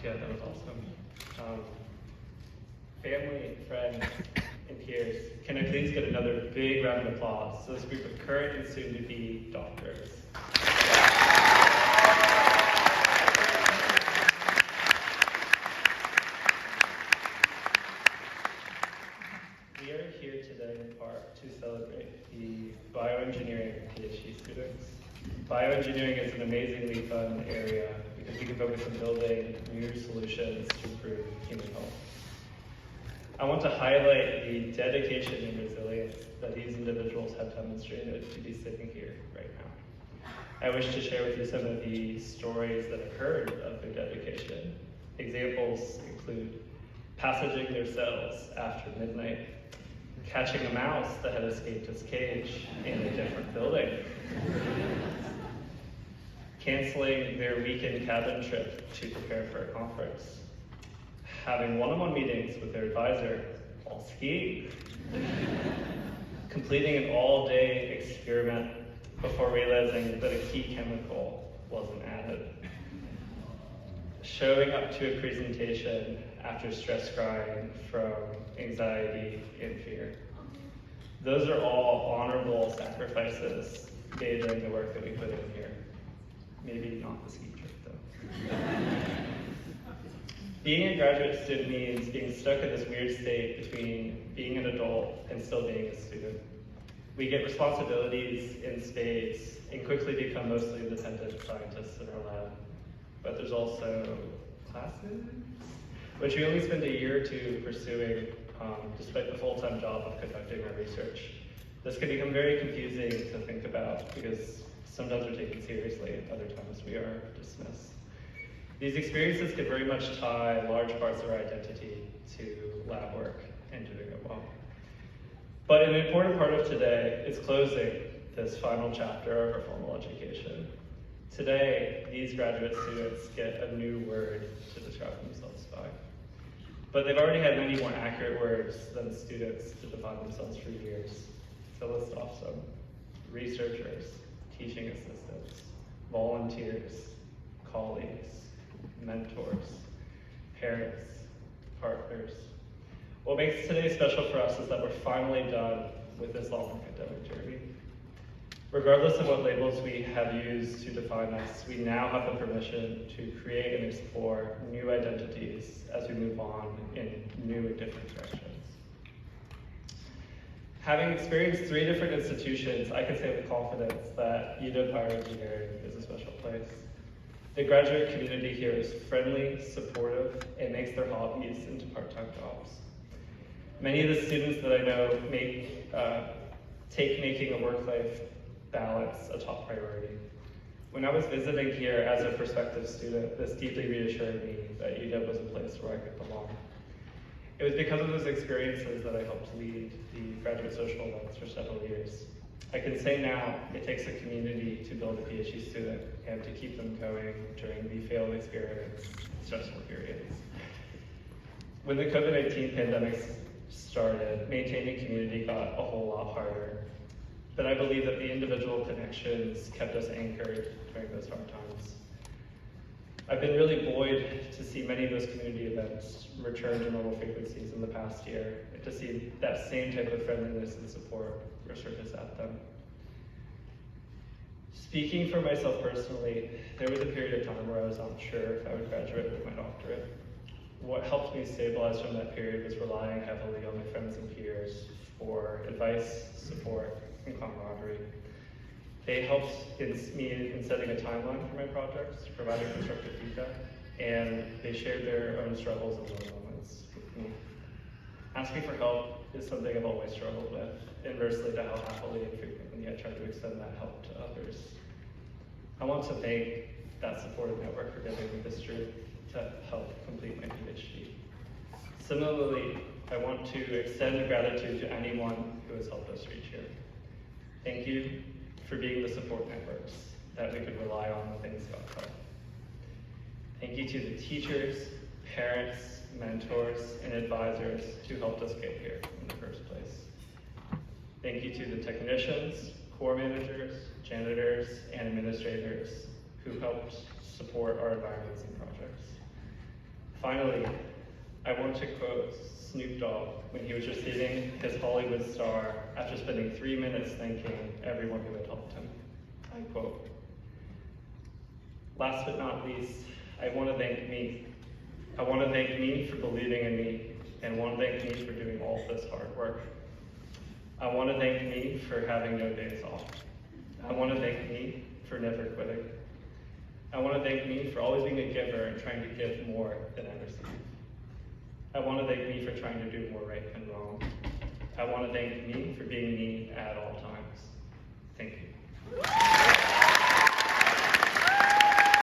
Yeah, that was awesome. Family, friends, and peers, can I please get another big round of applause to this group of current and soon-to-be doctors? We are here today in part to celebrate the bioengineering PhD students. Bioengineering is an amazingly fun area because we can focus on building new solutions to improve human health. I want to highlight the dedication and resilience that these individuals have demonstrated to be sitting here right now. I wish to share with you some of the stories that I've heard of their dedication. Examples include passaging their cells after midnight, catching a mouse that had escaped its cage in a different building, canceling their weekend cabin trip to prepare for a conference, having one-on-one meetings with their advisor while skiing, completing an all-day experiment before realizing that a key chemical wasn't added, showing up to a presentation after stress crying from anxiety and fear. Those are all honorable sacrifices made during the work that we put in here. Maybe not the ski trip, though. Being a graduate student means being stuck in this weird state between being an adult and still being a student. We get responsibilities in spades and quickly become mostly independent scientists in our lab. But there's also classes, which we only spend a year or two pursuing, despite the full-time job of conducting our research. This can become very confusing to think about because sometimes we're taken seriously, other times we are dismissed. These experiences can very much tie large parts of our identity to lab work and doing it well. But an important part of today is closing this final chapter of our formal education. Today, these graduate students get a new word to describe themselves by. But they've already had many more accurate words than students to define themselves for years. To list off some: researchers, teaching assistants, volunteers, colleagues, mentors, parents, partners. What makes today special for us is that we're finally done with this long academic journey. Regardless of what labels we have used to define us, we now have the permission to create and explore new identities as we move on in new and different directions. Having experienced 3 different institutions, I can say with confidence that UW Bioengineering is a special place. The graduate community here is friendly, supportive, and makes their hobbies into part-time jobs. Many of the students that I know take making a work-life balance a top priority. When I was visiting here as a prospective student, this deeply reassured me that UW was a place where I could belong. It was because of those experiences that I helped lead the graduate social events for several years. I can say now, it takes a community to build a PhD student and to keep them going during the failed experiments, stressful periods. When the COVID-19 pandemic started, maintaining community got a whole lot harder. But I believe that the individual connections kept us anchored during those hard times. I've been really buoyed to see many of those community events return to normal frequencies in the past year, and to see that same type of friendliness and support resurface at them. Speaking for myself personally, there was a period of time where I was not sure if I would graduate with my doctorate. What helped me stabilize from that period was relying heavily on my friends and peers for advice, support, and camaraderie. They helped me in setting a timeline for my projects, providing constructive feedback, and they shared their own struggles and low moments with me. Asking for help is something I've always struggled with, inversely to how happily and frequently I try to extend that help to others. I want to thank that supportive network for giving me this truth to help complete my PhD. Similarly, I want to extend gratitude to anyone who has helped us reach here. Thank you for being the support networks that we could rely on when things got tough. Thank you to the teachers, parents, mentors, and advisors who helped us get here in the first place. Thank you to the technicians, core managers, janitors, and administrators who helped support our environments and projects. Finally, I want to quote Snoop Dogg when he was receiving his Hollywood star after spending 3 minutes thanking everyone who had helped him. I quote, "Last but not least, I want to thank me. I want to thank me for believing in me, and want to thank me for doing all this hard work. I want to thank me for having no days off. I want to thank me for never quitting. I want to thank me for always being a giver and trying to give more than I receive. I want to thank me for trying to do more right than wrong. I want to thank me for being me at all times. Thank you."